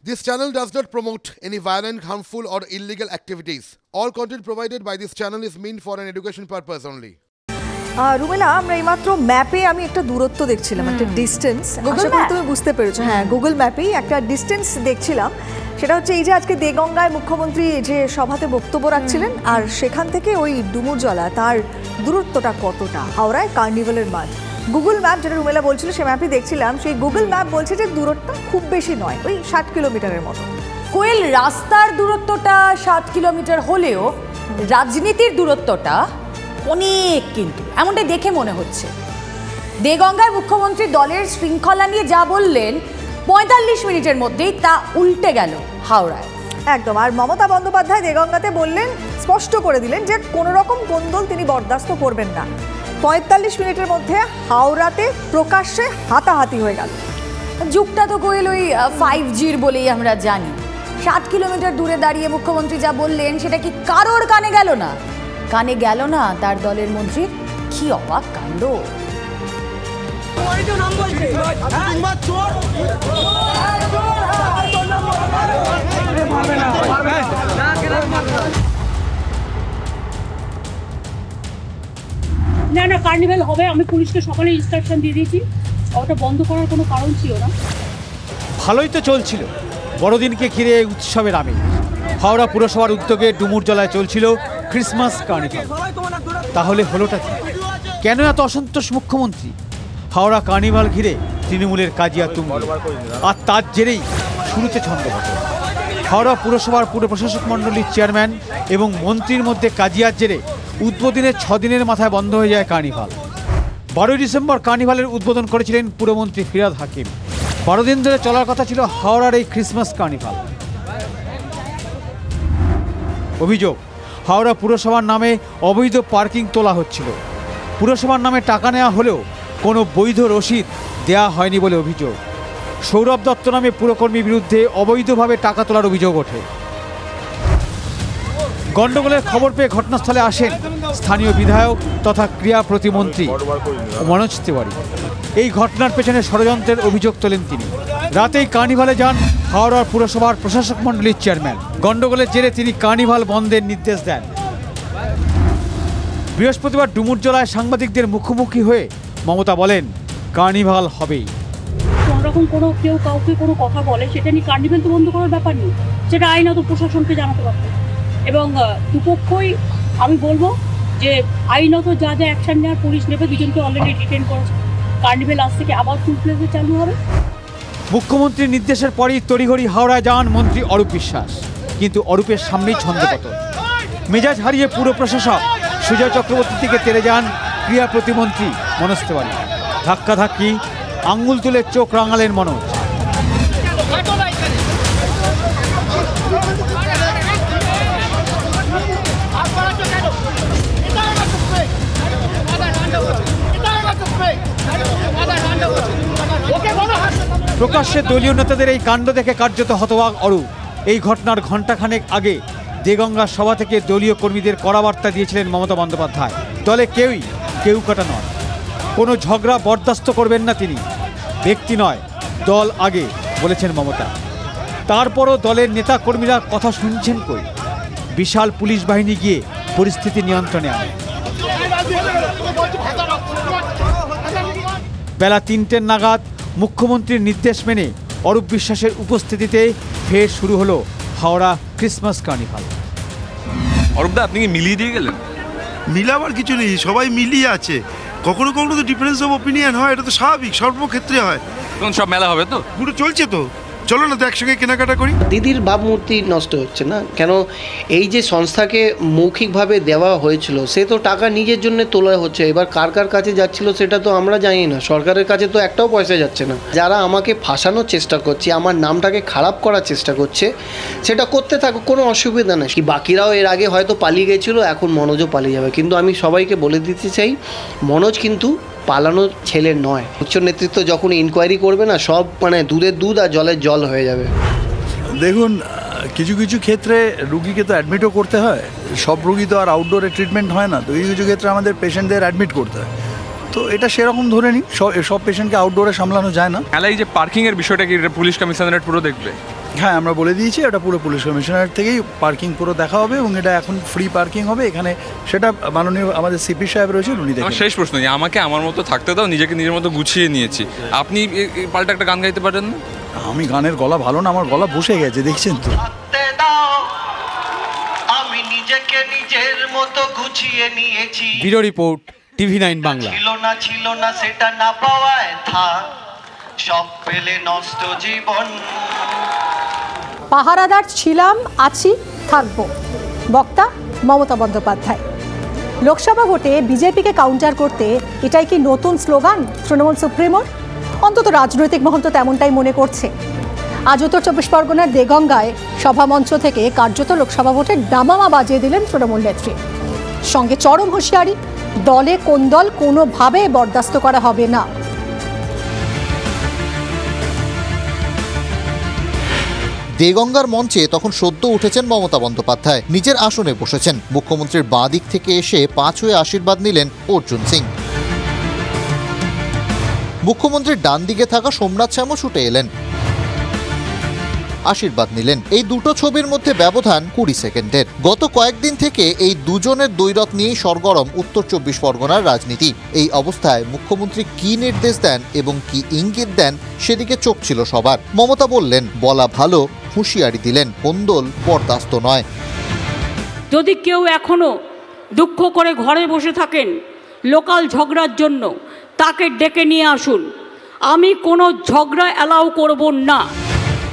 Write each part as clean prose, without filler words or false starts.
This channel does not promote any violent, harmful, or illegal activities. All content provided by this channel is meant for an education purpose only. Rumela, আমরা এইমাত্র ম্যাপে আমি একটা দূরত্ব দেখছিলাম, একটা ডিস্টেন্স। আশা করি তুমি বুঝতে পেরেছো। হ্যাঁ, গুগল ম্যাপেই একটা ডিস্টেন্স দেখছিলাম। সেটা হচ্ছে এই যে আজকে দেগঙ্গায় মুখ্যমন্ত্রী যে সভাতে বক্তব্য রাখছিলেন, আর সেখান থেকে ওই ডুমুরজলা তার দূরত্বটা কতটা, হাওড়ায় কার্নিভালের মাঠ। গুগল ম্যাপ যেটা রুমেলা বলছিল, সে ম্যাপই দেখছিলাম, সেই গুগল ম্যাপ বলছে যে দূরত্বটা খুব বেশি নয়, ওই 60 কিলোমিটারের মতো। কোয়েল, রাস্তার দূরত্বটা 7 কিলোমিটার হলেও রাজনীতির দূরত্বটা অনেক, কিন্তু এমনটাই দেখে মনে হচ্ছে। দেগঙ্গায় মুখ্যমন্ত্রী দলের শৃঙ্খলা নিয়ে যা বললেন 45 মিনিটের মধ্যেই তা উল্টে গেল হাওড়ায়। একদম। আর মমতা বন্দ্যোপাধ্যায় দেগঙ্গাতে বললেন, স্পষ্ট করে দিলেন যে কোনো রকম কোন্দল তিনি বরদাস্ত করবেন না। 45 মিনিটের মধ্যে হাওড়াতে প্রকাশ্যে হাতাহাতি হয়ে গেল। যুগটা তো কোয়েল ওই 5G'র বলেই আমরা জানি। 7 কিলোমিটার দূরে দাঁড়িয়ে মুখ্যমন্ত্রী যা বললেন সেটা কি কারোর কানে গেল না? কানে গেল না তার দলের মন্ত্রীর? কি অবাক কাণ্ড! না না, কার্নিভ্যাল হবে। আমি পুলিশকে সকালে ইনস্ট্রাকশন দিয়ে দিয়েছি, ওটা বন্ধ করার কোনো কারণ ছিল না। ভালোই তো চলছিল বড়দিনকে ঘিরে উৎসবের আমেজ। হাওড়া পুরসভার উদ্যোগে ডুমুরজলায় চলছিল ক্রিসমাস কার্নিভাল। তাহলে হলোটা কি? কেন এত অসন্তোষ মুখ্যমন্ত্রী? হাওড়া কার্নিভাল ঘিরে তৃণমূলের কাজিয়া তুঙ্গে, আর তার জেরেই শুরুতে ছন্দপতন। হাওড়া পুরসভার পুর প্রশাসক মণ্ডলীর চেয়ারম্যান এবং মন্ত্রীর মধ্যে কাজিয়ার জেরে উদ্বোধনের 6 দিনের মাথায় বন্ধ হয়ে যায় কার্নিভাল। 12 ডিসেম্বর কার্নিভালের উদ্বোধন করেছিলেন পুরমন্ত্রী ফিরহাদ হাকিম। 12 দিন ধরে চলার কথা ছিল হাওড়ার এই ক্রিসমাস কার্নিভাল। অভিযোগ, হাওড়া পুরসভার নামে অবৈধ পার্কিং তোলা হচ্ছিল। পুরসভার নামে টাকা নেওয়া হলেও কোনো বৈধ রসিদ দেয়া হয়নি বলে অভিযোগ। সৌরভ দত্ত নামে পুরকর্মীর বিরুদ্ধে অবৈধভাবে টাকা তোলার অভিযোগ ওঠে। গণ্ডগোলের খবর পেয়ে ঘটনাস্থলে আসেন স্থানীয় বিধায়ক তথা ক্রীড়া প্রতিমন্ত্রী মনোজ তিওয়ারি। এই ঘটনার পেছনে ষড়যন্ত্রের অভিযোগ তোলেন তিনি। রাতেই কার্নিভালে যান হাওড়ার পুরসভার প্রশাসক মণ্ডলীর চেয়ারম্যান। গণ্ডগোলের জেরে তিনি কার্নিভাল বন্ধের নির্দেশ দেন। বৃহস্পতিবার ডুমুরজলায় সাংবাদিকদের মুখোমুখি হয়ে মমতা বলেন, কার্নিভাল হবেই। কোনোরকম কেউ কাউকে কোনো কথা বলে, সেটা নিয়ে কার্নিভ্যাল তো বন্ধ করার ব্যাপার নেই, সেটা আইনত প্রশাসনকে জানাতে পারত। এবং দুপক্ষই আমি বলবো যে আইনত যা যা অ্যাকশন নেওয়ার পুলিশ নেবে। 2 জনকে অলরেডি ডিটেইন করেছে। কার্নিভ্যাল আজ থেকে আবার ফুল প্লেসে চালু হবে। মুখ্যমন্ত্রীর নির্দেশের পরই তড়িঘড়ি হাওড়ায় যান মন্ত্রী অরূপ বিশ্বাস, কিন্তু অরূপের সামনেই ছন্দপতন। মেজাজ হারিয়ে পুর প্রশাসক সুজয় চক্রবর্তীর দিকে তেড়ে যান ক্রীড়া প্রতিমন্ত্রী মনোজ তিওয়ারি। ধাক্কাধাক্কি, আঙ্গুল তুলে চোখ রাঙালেন মনোজ। প্রকাশ্যে দলীয় নেতাদের এই কাণ্ড দেখে কার্যত হতবাক অরূপ। এই ঘটনার ঘণ্টাখানেক আগে দেগঙ্গার সভা থেকে দলীয় কর্মীদের কড়া বার্তা দিয়েছিলেন মমতা বন্দ্যোপাধ্যায়। দলে কেউ কাটা নয়, কোনো ঝগড়া বরদাস্ত করবেন না তিনি। ব্যক্তি নয়, দল আগে বলেছেন মমতা। তারপরও দলের নেতা কর্মীরা কথা শুনছেন কই? বিশাল পুলিশ বাহিনী গিয়ে পরিস্থিতি নিয়ন্ত্রণে আনে। বেলা 3টে নাগাদ মুখ্যমন্ত্রীর নির্দেশ মেনে অরূপ বিশ্বাসের উপস্থিতিতে ফের শুরু হলো হাওড়া ক্রিসমাস কার্নিভাল। অরূপদা, আপনি কি মিলিয়ে দিয়ে গেলেন? মিলাবার কিছু নেই, সবাই মিলিয়ে আছে। কখনো কখনো তো ডিফারেন্স অফ ওপিনিয়ন হয়, এটা তো স্বাভাবিক, সর্বক্ষেত্রে হয়। তখন সব মেলা হবে তো? পুরো চলছে তো, চলো না তো একসঙ্গে কেনাকাটা করি। দিদির ভাবমূর্তি নষ্ট হচ্ছে না কেন? এই যে সংস্থাকে মৌখিকভাবে দেওয়া হয়েছিল, সে তো টাকা নিজের জন্য তোলা হচ্ছে। এবার কার কার কাছে যাচ্ছিল সেটা তো আমরা জানি না। সরকারের কাছে তো একটাও পয়সা যাচ্ছে না। যারা আমাকে ফাঁসানোর চেষ্টা করছে, আমার নামটাকে খারাপ করার চেষ্টা করছে, সেটা করতে থাকুক, কোনো অসুবিধা নেই। কি বাকিরাও এর আগে হয়তো পালিয়ে গেছিলো, এখন মনোজও পালিয়ে যাবে। কিন্তু আমি সবাইকে বলে দিতে চাই, মনোজ কিন্তু পালানোর ছেলে নয়। উচ্চ নেতৃত্ব যখন ইনকোয়ারি করবে না, সব দুধের দুধ আর জলের জল হয়ে যাবে। দেখুন, কিছু কিছু ক্ষেত্রে রুগীকে তো অ্যাডমিটও করতে হয়। সব রুগী তো আর আউটডোরে ট্রিটমেন্ট হয় না, তো কিছু কিছু ক্ষেত্রে আমাদের পেশেন্টদের অ্যাডমিট করতে হয়। তো এটা সেরকম ধরে নিই, সব পেশেন্টকে আউটডোরে সামলানো যায় না। মেলায় যে পার্কিংয়ের বিষয়টা কি পুলিশ কমিশনারেট পুরো দেখবে? হ্যাঁ, আমরা বলে দিয়েছি, এটা পুরো পুলিশ কমিশনার থেকেই পার্কিং পুরো দেখা হবে এবং এটা এখন ফ্রি পার্কিং হবে এখানে, সেটা মাননীয় আমাদের সিপি সাহেব রয়েছে উনি দেখেন। শেষ প্রশ্ন, আমাকে আমার মতো থাকতে দাও, নিজেকে নিজের মতো গুছিয়ে নিয়েছি, আপনি পাল্টা একটা গান গাইতে পারেন না? আমি গানের গলা ভালো না, আমার গলা বসে গেছে, দেখছেন তো। আমি নিজেকে নিজের মতো গুছিয়ে নিয়েছি। Bureau report, TV9 Bangla. ছিল না সেটা না পাওয়ায় থাক, সব পেলে নষ্ট জীবন। পাহারাদার ছিলাম, আছি, থাকবো। বক্তা মমতা বন্দ্যোপাধ্যায়। লোকসভা ভোটে বিজেপিকে কাউন্টার করতে এটাই কি নতুন স্লোগান তৃণমূল সুপ্রিমোর? অন্তত রাজনৈতিক মহল তো তেমনটাই মনে করছে। আজ উত্তর 24 পরগনার দেগঙ্গায় সভামঞ্চ থেকে কার্যত লোকসভা ভোটের দামামা বাজিয়ে দিলেন তৃণমূল নেত্রী। সঙ্গে চরম হুঁশিয়ারি, দলে কোন দল কোনোভাবে বরদাস্ত করা হবে না। দেগঙ্গার মঞ্চে তখন সদ্য উঠেছেন মমতা বন্দ্যোপাধ্যায়, নিজের আসনে বসেছেন। মুখ্যমন্ত্রীর বাঁ দিক থেকে এসে 5 হয়ে আশীর্বাদ নিলেন অর্জুন সিং। মুখ্যমন্ত্রীর ডান দিকে থাকা সোমনাথ শ্যামও ছুটে এলেন, আশীর্বাদ নিলেন। এই দুটো ছবির মধ্যে ব্যবধান 20 সেকেন্ডের। গত কয়েকদিন থেকে এই দুজনের দ্বৈরথ নিয়েই সরগরম উত্তর 24 পরগনার রাজনীতি। এই অবস্থায় মুখ্যমন্ত্রী কি নির্দেশ দেন এবং কি ইঙ্গিত দেন সেদিকে চোখ ছিল সবার। মমতা বললেন, বলা ভালো, হুঁশিয়ারি দিলেন, কোন্দল বরদাস্ত নয়। যদি কেউ এখনো দুঃখ করে ঘরে বসে থাকেন লোকাল ঝগড়ার জন্য, তাকে ডেকে নিয়ে আসুন। আমি কোনো ঝগড়া অ্যালাউ করব না।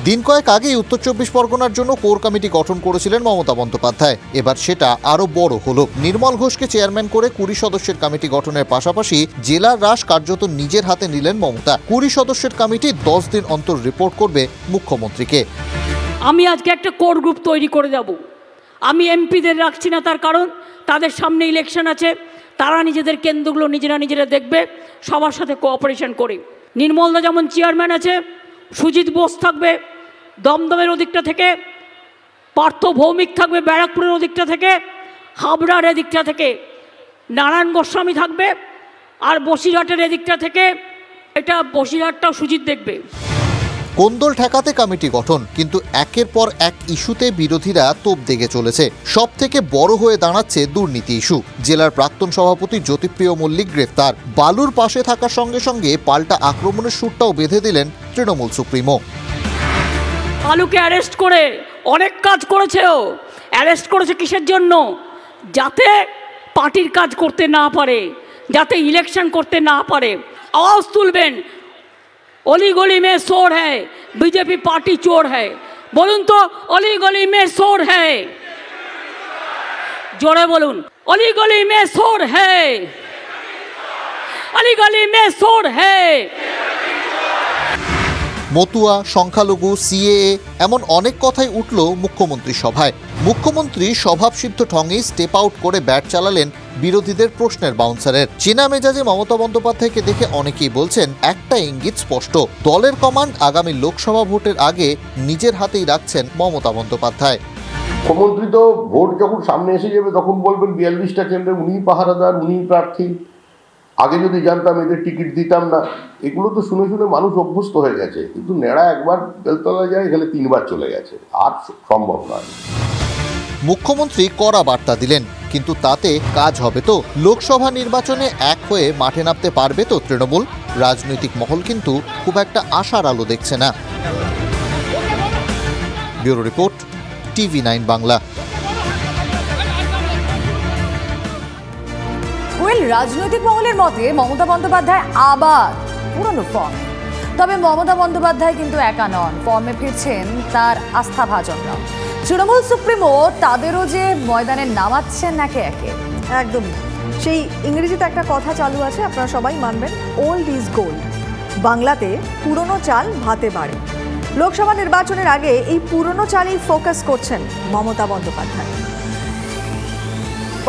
দিন কয়েক আগেই উত্তর 24 পরগনার জন্য কোর কমিটি গঠন করেছিলেন মমতা বন্দ্যোপাধ্যায়। এবার সেটা আরো বড় হলো। নির্মল ঘোষকে চেয়ারম্যান করে 20 সদস্যের কমিটি গঠনের পাশাপাশি জেলার রাশ কার্যত নিজের হাতে নিলেন মমতা। 20 সদস্যের কমিটি 10 দিন অন্তর রিপোর্ট করবে মুখ্যমন্ত্রীকে। আমি আজকে একটা কোর গ্রুপ তৈরি করে যাব। আমি এমপিদের রাখছি না, তার কারণ তাদের সামনে ইলেকশন আছে, তারা নিজেদের কেন্দ্রগুলো নিজেরা দেখবে, সবার সাথে কোঅপারেশন করে। নির্মলদা যেমন চেয়ারম্যান আছে, সুজিত বোস থাকবে দমদমের ওদিকটা থেকে, পার্থ ভৌমিক থাকবে ব্যারাকপুরের ওদিকটা থেকে, হাবড়ার এদিকটা থেকে নারায়ণ গোস্বামী থাকবে, আর বসিরহাটের এদিকটা থেকে এটা বসিরহাটটাও সুজিত দেখবে। কোন্দল ঠেকাতে কমিটি গঠন, কিন্তু একের পর এক ইস্যুতে বিরোধীরা তোপ দেগে চলেছে। সব থেকে বড় হয়ে দাঁড়াচ্ছে দুর্নীতি ইস্যু। জেলার প্রাক্তন সভাপতি জ্যোতিপ্রিয় মল্লিক গ্রেফতার। বালুর পাশে থাকার সঙ্গে সঙ্গে পাল্টা আক্রমণের সুরটাও বেঁধে দিলেন তৃণমূল সুপ্রিমো। বালুকে অ্যারেস্ট করে অনেক কাজ করেছে, ও অ্যারেস্ট করেছে কিসের জন্য? যাতে পার্টির কাজ করতে না পারে, যাতে ইলেকশন করতে না পারে। আওয়াজ তুলবেন, অলি গলি মে চোর হ্যায়, বিজেপি পার্টি চোর হ্যায়। বলুন তো, অলি গলি মে চোর হ্যায়, জোরে বলুন, অলি গলি মে চোর হ্যায়, অলি গলি মে চোর হ্যায়। মতুয়া, সংখ্যালঘু, সিএএ এমন অনেক কথাই উঠল মুখ্যমন্ত্রী সভায়। মুখ্যমন্ত্রী স্বভাবসিদ্ধ ঢঙেই স্টেপ আউট করে ব্যাট চালালেন বিরোধীদের প্রশ্নের বাউন্সারের। চেনা মেজাজে মমতা বন্দ্যোপাধ্যায়কে দেখে অনেকেই বলছেন, একটা ইঙ্গিত স্পষ্ট, দলের কমান্ড আগামী লোকসভা ভোটের আগে নিজের হাতেই রাখছেন মমতা বন্দ্যোপাধ্যায়। মুখ্যমন্ত্রী তো ভোট যখন সামনে এসে যাবে তখন বলবেন 42টা কেন্দ্রে উনিই পাহারাদার, উনিই প্রার্থী। আগে যদি জানতাম এদের টিকিট দিতাম না। এগুলো তো শুনে শুনে মানুষ অভ্যস্ত হয়ে গেছে, কিন্তু নেড়া একবার বেলতলা যায়, এখানে 3 বার চলে গেছে, আর সম্ভব নয়। মুখ্যমন্ত্রী কড়া বার্তা দিলেন, কিন্তু তাতে কাজ হবে তো? লোকসভা নির্বাচনে এক হয়ে মাঠে নামতে পারবে তো তৃণমূল? রাজনৈতিক মহল কিন্তু খুব একটা আশার আলো দেখছে না। Bureau report, TV9 Bangla. রাজনৈতিক মহলের মতে মমতা বন্দ্যোপাধ্যায় আবার পুরনো ফর্মে। তবে মমতা বন্দ্যোপাধ্যায় কিন্তু একা নন, ফর্মে ফিরছেন তার আস্থাভাজনরা। তৃণমূল সুপ্রিমো তাদেরও যে ময়দানে নামাচ্ছেন একে একে। একদমই। সেই ইংরেজিতে একটা কথা চালু আছে, আপনারা সবাই মানবেন, ওল্ড ইজ গোল্ড। বাংলাতে পুরনো চাল ভাতে বাড়ে। লোকসভা নির্বাচনের আগে এই পুরনো চালেই ফোকাস করছেন মমতা বন্দ্যোপাধ্যায়।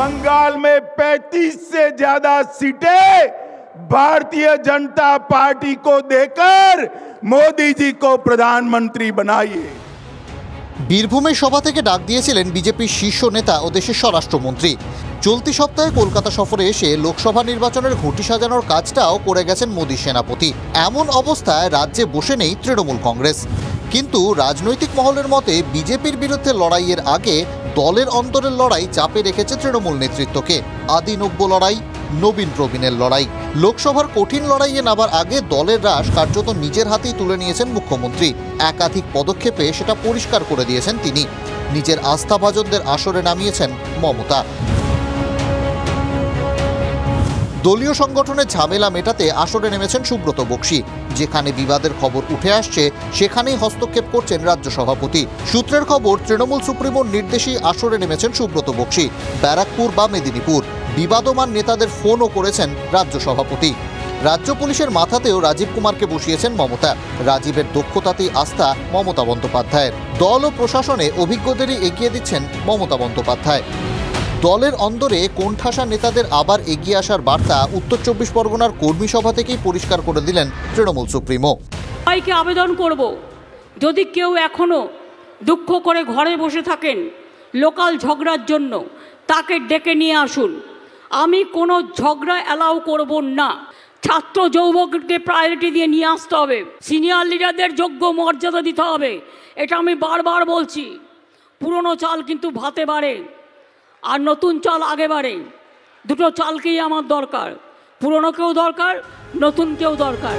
बंगाल में 35 से ज्यादा सीटें भारतीय जनता पार्टी को देकर मोदी जी को प्रधानमंत्री बनाइए। বীরভূমে সভা থেকে ডাক দিয়েছিলেন বিজেপির শীর্ষ নেতা ও দেশের স্বরাষ্ট্রমন্ত্রী। চলতি সপ্তাহে কলকাতা সফরে এসে লোকসভা নির্বাচনের ঘটি সাজানোর কাজটাও করে গেছেন মোদী সেনাপতি। এমন অবস্থায় রাজ্যে বসে নেই তৃণমূল কংগ্রেস। কিন্তু রাজনৈতিক মহলের মতে বিজেপির বিরুদ্ধে লড়াইয়ের আগে দলের অন্তরের লড়াই চাপে রেখেছে তৃণমূল নেতৃত্বকে। আদি নব্য লড়াই, নবীন প্রবীণের লড়াই। লোকসভার কঠিন লড়াইয়ে নামার আগে দলের রাশ কার্যত নিজের হাতেই তুলে নিয়েছেন মুখ্যমন্ত্রী। একাধিক পদক্ষেপে সেটা পরিষ্কার করে দিয়েছেন তিনি। নিজের আস্থাভাজনদের আসরে নামিয়েছেন মমতা। দলীয় সংগঠনের ঝামেলা মেটাতে আসরে নেমেছেন সুব্রত বক্সী। যেখানে বিবাদের খবর উঠে আসছে সেখানেই হস্তক্ষেপ করছেন রাজ্য সভাপতি। সূত্রের খবর, তৃণমূল সুপ্রিমোর নির্দেশেই আসরে নেমেছেন সুব্রত বক্সী। ব্যারাকপুর বা মেদিনীপুর বিবাদমান নেতাদের ফোনও করেছেন রাজ্য সভাপতি। রাজ্য পুলিশের মাথাতেও রাজীব কুমারকে বসিয়েছেন মমতা। রাজীবের দক্ষতাতেই আস্থা মমতা বন্দ্যোপাধ্যায়ের। দল ও প্রশাসনে অভিজ্ঞদেরই এগিয়ে দিচ্ছেন মমতা বন্দ্যোপাধ্যায়। দলের অন্দরে কোণঠাসা নেতাদের আবার এগিয়ে আসার বার্তা উত্তর 24 পরগনার কর্মী সভা থেকেই পরিষ্কার করে দিলেন তৃণমূল সুপ্রিমো। সবাইকে আবেদন করব, যদি কেউ এখনো দুঃখ করে ঘরে বসে থাকেন লোকাল ঝগড়ার জন্য, তাকে ডেকে নিয়ে আসুন। আমি কোনো ঝগড়া অ্যালাউ করব না। ছাত্র যুবককে প্রায়োরিটি দিয়ে নিয়ে আসতে হবে। সিনিয়র লিডারদের যোগ্য মর্যাদা দিতে হবে। এটা আমি বারবার বলছি। পুরনো চাল কিন্তু ভাতে বাড়ে, আর নতুন চাল আগে বাড়ে। দুটো চালকেই আমার দরকার। পুরনো কেউ দরকার, নতুন কেউ দরকার।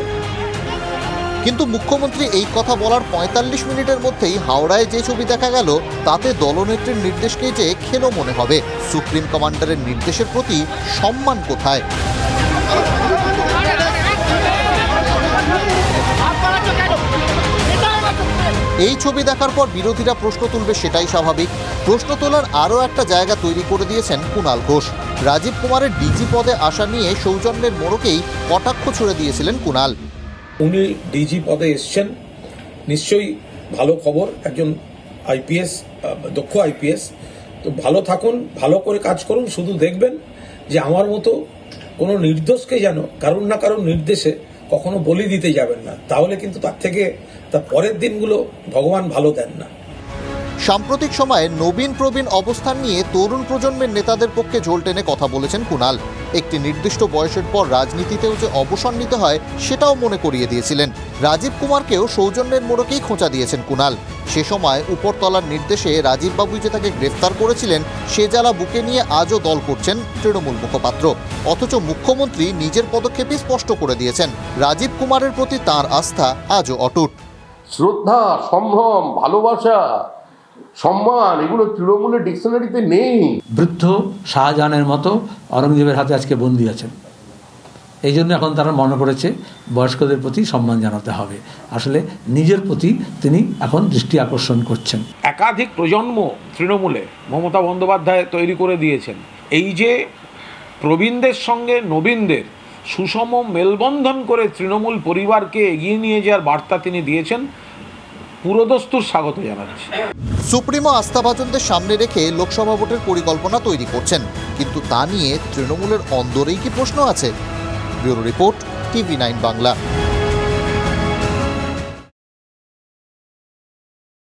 কিন্তু মুখ্যমন্ত্রী এই কথা বলার 45 মিনিটের মধ্যেই হাওড়ায় যে ছবি দেখা গেল তাতে দলনেত্রীর নির্দেশকেই যে খেলো মনে হবে। সুপ্রিম কমান্ডারের নির্দেশের প্রতি সম্মান কোথায়? এই ছবি দেখার পর বিরোধীরা প্রশ্ন তুলবে, সেটাই স্বাভাবিক। প্রশ্ন তোলার আরও একটা জায়গা তৈরি করে দিয়েছেন কুণাল ঘোষ। রাজীব কুমারের ডিজি পদে আসা নিয়ে সৌজন্যের মোড়কেই কটাক্ষ ছুড়ে দিয়েছিলেন কুণাল। উনি ডিজি পদে এসছেন, নিশ্চয়ই ভালো খবর। একজন আইপিএস, দক্ষ আইপিএস, তো ভালো থাকুন, ভালো করে কাজ করুন। শুধু দেখবেন যে আমার মতো কোনো নির্দোষকে যেন কারুর না কারুর নির্দেশে কখনো বলি দিতে যাবেন না, তাহলে কিন্তু তার পরের দিনগুলো ভগবান ভালো দেন না। সাম্প্রতিক সময়ে নবীন প্রবীণ অবস্থান নিয়ে তরুণ প্রজন্মের নেতাদের পক্ষে ঝোল টেনে কথা বলেছেন কুণাল। একটি নির্দিষ্ট বয়সের পর রাজনীতিতেও যে অবসর নিতে হয় সেটাও মনে করিয়ে দিয়েছিলেন। রাজীব কুমারকেও সৌজন্যের মোড়কেই খোঁচা দিয়েছেন কুণাল। সে সময় উপরতলার নির্দেশে রাজীববাবু যে তাকে গ্রেফতার করেছিলেন সে জ্বালা বুকে নিয়ে আজও দল করছেন তৃণমূল মুখপাত্র। অথচ মুখ্যমন্ত্রী নিজের পদক্ষেপই স্পষ্ট করে দিয়েছেন রাজীব কুমারের প্রতি তাঁর আস্থা আজও অটুট। শ্রদ্ধা, সম্ভ্রম, ভালোবাসা, সম্মান, এগুলো তৃণমূলের ডিকশনারিতে নেই। বৃদ্ধ শাহজাহানের মতো অরঙ্গজেবের হাতে আজকে বন্দী আছেন। এই জন্য এখন তারা মনে পড়েছে বয়স্কদের প্রতি সম্মান জানাতে হবে। আসলে নিজের প্রতি তিনি এখন দৃষ্টি আকর্ষণ করছেন। একাধিক প্রজন্ম তৃণমূলে মমতা বন্দ্যোপাধ্যায় তৈরি করে দিয়েছেন। এই যে প্রবীণদের সঙ্গে নবীনদের সুষম মেলবন্ধন করে তৃণমূল পরিবারকে এগিয়ে নিয়ে যাওয়ার বার্তা তিনি দিয়েছেন, পুরোদস্তুর স্বাগত জানাচ্ছি। সুপ্রিমো আস্থাভাজনদের সামনে রেখে লোকসভা ভোটের পরিকল্পনা তৈরি করছেন, কিন্তু তা নিয়ে তৃণমূলের অন্দরেই কি প্রশ্ন আছে? Bureau report, TV9 Bangla.